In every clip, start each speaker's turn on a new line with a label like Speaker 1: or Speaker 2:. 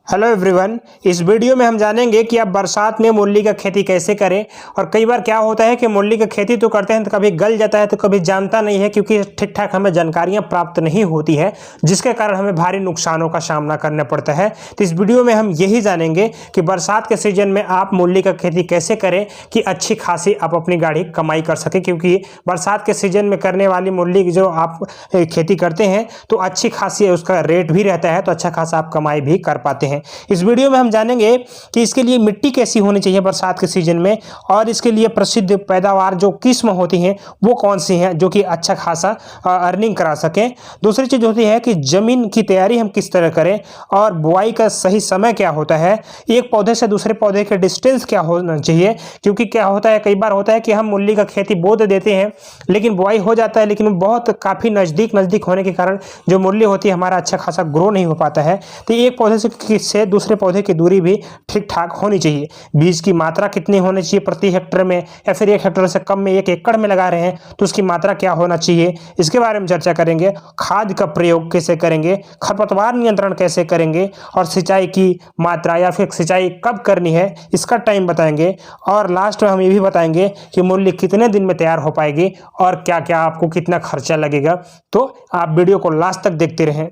Speaker 1: Hello everyone, इस video में हम जानेंगे कि आप बरसात में मूली का खेती कैसे करें। और कई बार क्या होता है कि मूली का खेती तो करते हैं तो कभी गल जाता है तो कभी जानता नहीं है, क्योंकि ठीक ठाक हमें जानकारियां प्राप्त नहीं होती है, जिसके कारण हमें भारी नुकसानों का सामना करना पड़ता है। तो इस वीडियो में हम यही जानेंगे कि बरसात के सीजन में आप मूली का खेती कैसे करें कि अच्छी खासी आप अपनी गाढ़ी कमाई कर सकें, क्योंकि बरसात के सीजन में करने वाली मूली की जो आप खेती करते हैं तो अच्छी खासी उसका रेट भी रहता है, तो अच्छा खासा आप कमाई भी कर पाते हैं। इस वीडियो में हम जानेंगे कि इसके लिए मिट्टी कैसी होनी चाहिए बरसात के सीजन में, और इसके लिए प्रसिद्ध पैदावार जो किस्म होती हैं वो कौन सी हैं जो कि अच्छा खासा अर्निंग करा सकें। दूसरी चीज होती है कि जमीन की तैयारी हम किस तरह करें और बुआई का सही समय क्या होता है, एक पौधे से दूसरे पौधे के डिस्टेंस क्या होना चाहिए। क्योंकि क्या होता है, कई बार होता है कि हम मूली का खेती बो देते हैं लेकिन बुआई हो जाता है, लेकिन बहुत काफ़ी नज़दीक होने के कारण जो मूली होती है हमारा अच्छा खासा ग्रो नहीं हो पाता है। तो एक पौधे से दूसरे पौधे की दूरी भी ठीक ठाक होनी चाहिए। बीज की मात्रा कितनी होनी चाहिए प्रति हेक्टेयर में, या फिर 1 हेक्टेयर से कम में 1 एकड़ में लगा रहे हैं तो उसकी मात्रा क्या होना चाहिए, इसके बारे में चर्चा करेंगे। खाद का प्रयोग कैसे करेंगे, खरपतवार नियंत्रण कैसे करेंगे, और सिंचाई की मात्रा या फिर सिंचाई कब करनी है इसका टाइम बताएंगे। और लास्ट में हम ये भी बताएंगे कि मूली कितने दिन में तैयार हो पाएगी और क्या क्या आपको कितना खर्चा लगेगा। तो आप वीडियो को लास्ट तक देखते रहें।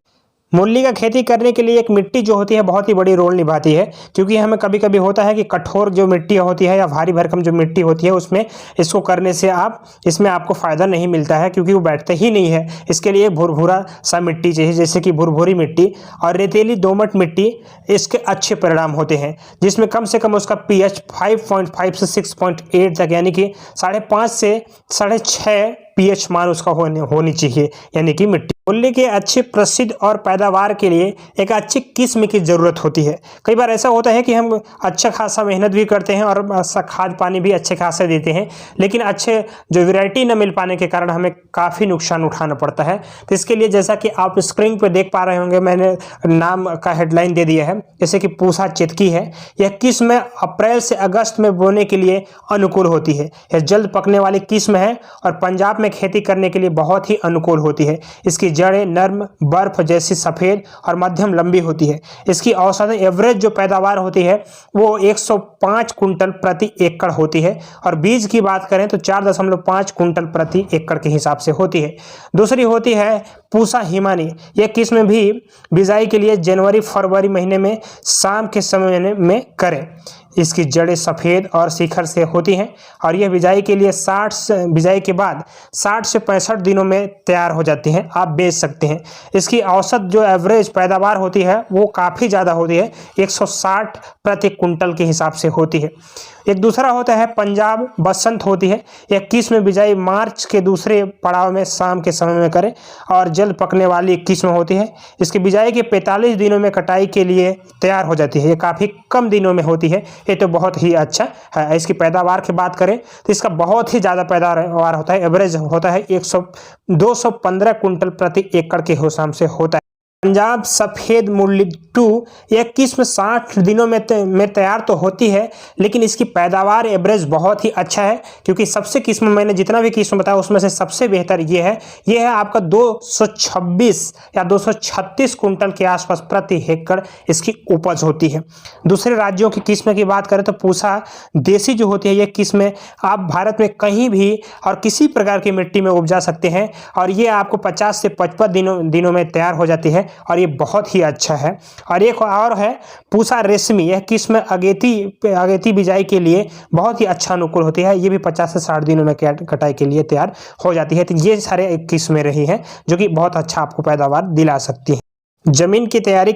Speaker 1: मूली का खेती करने के लिए एक मिट्टी जो होती है बहुत ही बड़ी रोल निभाती है, क्योंकि हमें कभी कभी होता है कि कठोर जो मिट्टी होती है या भारी भरकम जो मिट्टी होती है उसमें इसको करने से इसमें आपको फ़ायदा नहीं मिलता है, क्योंकि वो बैठते ही नहीं है। इसके लिए भुरभुरा सा मिट्टी चाहिए, जैसे कि भुरभुरी मिट्टी और रेतीली दोमट मिट्टी, इसके अच्छे परिणाम होते हैं, जिसमें कम से कम उसका pH 5.5 से 6.8 तक, यानी कि 5.5 से 6.5 pH मान उसका होनी चाहिए, यानी कि मिट्टी। मूली के अच्छे प्रसिद्ध और पैदावार के लिए एक अच्छी किस्म की ज़रूरत होती है। कई बार ऐसा होता है कि हम अच्छा खासा मेहनत भी करते हैं और खाद पानी भी अच्छे खासे देते हैं, लेकिन अच्छे जो वैरायटी न मिल पाने के कारण हमें काफ़ी नुकसान उठाना पड़ता है। तो इसके लिए जैसा कि आप स्क्रीन पर देख पा रहे होंगे, मैंने नाम का हेडलाइन दे दिया है, जैसे कि पूसा चितकी है। यह किस्म अप्रैल से अगस्त में बोने के लिए अनुकूल होती है। यह जल्द पकने वाली किस्म है और पंजाब में खेती करने के लिए बहुत ही अनुकूल होती है। इसकी जड़ें नर्म, बर्फ जैसी सफ़ेद और मध्यम लंबी होती है। इसकी औसत एवरेज जो पैदावार होती है वो 105 कुंटल प्रति एकड़ होती है, और बीज की बात करें तो 4.5 कुंटल प्रति एकड़ के हिसाब से होती है। दूसरी होती है पूसा हिमानी। यह किस्म भी बिजाई के लिए जनवरी फरवरी महीने में शाम के समय में करें। इसकी जड़ें सफ़ेद और शिखर से होती हैं और यह बिजाई के लिए बिजाई के बाद 60 से 65 दिनों में तैयार हो जाती हैं, आप बेच सकते हैं। इसकी औसत जो एवरेज पैदावार होती है वो काफ़ी ज़्यादा होती है, 160 प्रति कुंटल के हिसाब से होती है। एक दूसरा होता है पंजाब बसंत होती है। यह किस्म बिजाई मार्च के दूसरे पड़ाव में शाम के समय में करें और जल्द पकने वाली किस्म होती है। इसकी बिजाई के 45 दिनों में कटाई के लिए तैयार हो जाती है। ये काफ़ी कम दिनों में होती है, ये तो बहुत ही अच्छा है। इसकी पैदावार की बात करें तो इसका बहुत ही ज़्यादा पैदावार होता है, एवरेज होता है 215 कुंटल प्रति एकड़ के हिसाब से होता है। पंजाब सफ़ेद मूली 2 यह किस्म 60 दिनों में तैयार तो होती है, लेकिन इसकी पैदावार एवरेज बहुत ही अच्छा है, क्योंकि सबसे किस्म मैंने जितना भी किस्म बताया उसमें से सबसे बेहतर ये है आपका 226 या 236 कुंटल के आसपास प्रति एकड़ इसकी उपज होती है। दूसरे राज्यों की किस्म की बात करें तो पूसा देसी जो होती है यह किस्में आप भारत में कहीं भी और किसी प्रकार की मिट्टी में उपजा सकते हैं, और ये आपको 50 से 55 दिनों में तैयार हो जाती है, और ये बहुत ही अच्छा है। और एक और है पूसा रेशमी। यह किस्म अगेती बिजाई के लिए बहुत ही अच्छा अनुकूल होती है। ये भी 50 से 60 दिनों में कटाई के लिए तैयार हो जाती है। तो ये सारे किस्में रही हैं जो कि बहुत अच्छा आपको पैदावार दिला सकती हैं। जमीन की तैयारी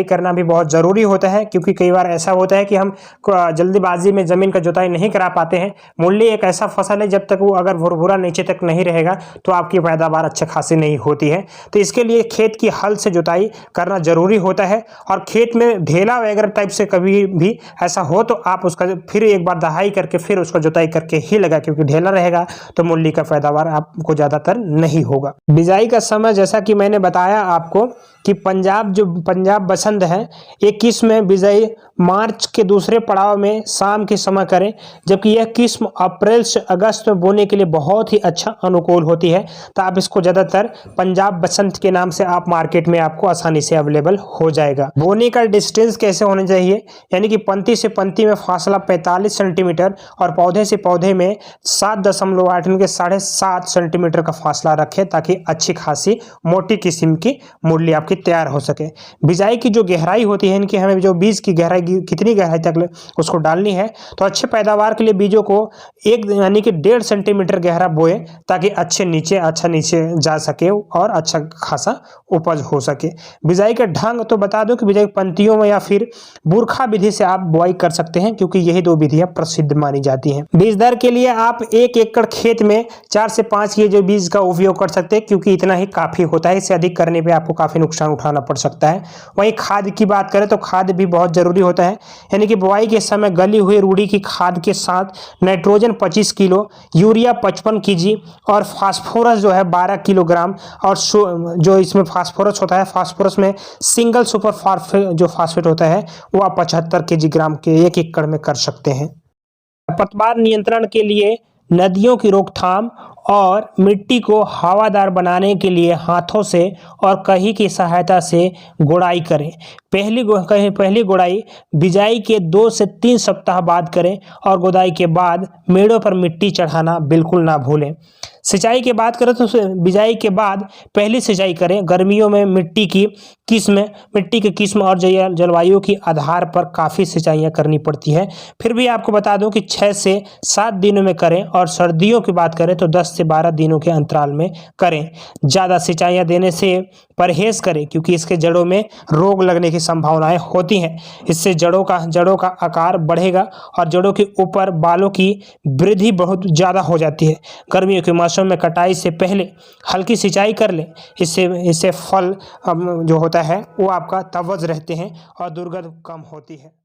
Speaker 1: करना भी बहुत ज़रूरी होता है, क्योंकि कई बार ऐसा होता है कि हम जल्दीबाजी में ज़मीन का जुताई नहीं करा पाते हैं। मूली एक ऐसा फसल है जब तक वो अगर भुरभुरा नीचे तक नहीं रहेगा तो आपकी पैदावार अच्छे खासी नहीं होती है। तो इसके लिए खेत की हल से जुताई करना ज़रूरी होता है, और खेत में ढेला वगैरह टाइप से कभी भी ऐसा हो तो आप उसका फिर एक बार दहाई करके फिर उसको जुताई करके ही लगा, क्योंकि ढेला रहेगा तो मूली का पैदावार आपको ज़्यादातर नहीं होगा। बिजाई का समय जैसा कि मैंने बताया आपको कि पंजाब बसंत है, एक किस्म बिजाई मार्च के दूसरे पड़ाव में शाम के समय करें, जबकि यह किस्म अप्रैल से अगस्त में बोने के लिए बहुत ही अच्छा अनुकूल होती है। तो आप इसको ज़्यादातर पंजाब बसंत के नाम से आप मार्केट में आपको आसानी से अवेलेबल हो जाएगा। बोने का डिस्टेंस कैसे होना चाहिए, यानी कि पंक्ति से पंक्ति में फासला 45 सेंटीमीटर और पौधे से पौधे में 7.8 के 7.5 सेंटीमीटर का फासला रखें, ताकि अच्छी खासी मोटी किस्म की मूली आपकी तैयार हो सके। बिजाई की जो गहराई होती है, इनकी हमें जो बीज की गहराई कितनी गहराई तक उसको डालनी है, तो अच्छे पैदावार के लिए बीजों को 1.5 सेंटीमीटर गहरा बोए, ताकि अच्छा नीचे जा सके और अच्छा खासा उपज हो सके। बिजाई का ढंग तो बता दो कि बिजाई पंक्तियों में या फिर बुरखा विधि से आप बुआई कर सकते हैं, क्योंकि यही 2 विधियां प्रसिद्ध मानी जाती हैं। बीज दर के लिए आप 1 एकड़ खेत में 4 से 5 ये जो बीज का उपयोग कर सकते हैं, क्योंकि इतना ही काफी होता है। इससे अधिक करने पे आपको काफी नुकसान उठाना पड़ सकता है। वहीं खाद की बात करें तो खाद भी बहुत जरूरी होता है, यानी कि बुआई के समय गली हुई रूढ़ी की खाद के साथ नाइट्रोजन 25 किलो, यूरिया 55 kg और फास्फोरस जो है 12 किलोग्राम, और जो इसमें फास्फोरस होता है, फास्फोरस में सिंगल सुपर फास्फेट होता है, वो आप 75 kg के 1 एकड़ में कर सकते हैं। खरपतवार नियंत्रण के लिए नदियों की रोकथाम और मिट्टी को हवादार बनाने के लिए हाथों से और कही की सहायता से गुड़ाई करें। पहली गुड़ाई बिजाई के 2 से 3 सप्ताह बाद करें और गुड़ाई के बाद मेड़ों पर मिट्टी चढ़ाना बिल्कुल ना भूलें। सिंचाई की बात करें तो बिजाई के बाद पहली सिंचाई करें। गर्मियों में मिट्टी की किस्म और जलवायु के आधार पर काफ़ी सिंचाइयाँ करनी पड़ती है। फिर भी आपको बता दूं कि 6 से 7 दिनों में करें, और सर्दियों की बात करें तो 10 से 12 दिनों के अंतराल में करें। ज़्यादा सिंचाइयाँ देने से परहेज करें, क्योंकि इसके जड़ों में रोग लगने की संभावनाएं होती हैं। इससे जड़ों का आकार बढ़ेगा और जड़ों के ऊपर बालों की वृद्धि बहुत ज़्यादा हो जाती है। गर्मियों के मौसम में कटाई से पहले हल्की सिंचाई कर लें। इससे फल जो होता है वो आपका तवज़ रहते हैं और दुर्गंध कम होती है।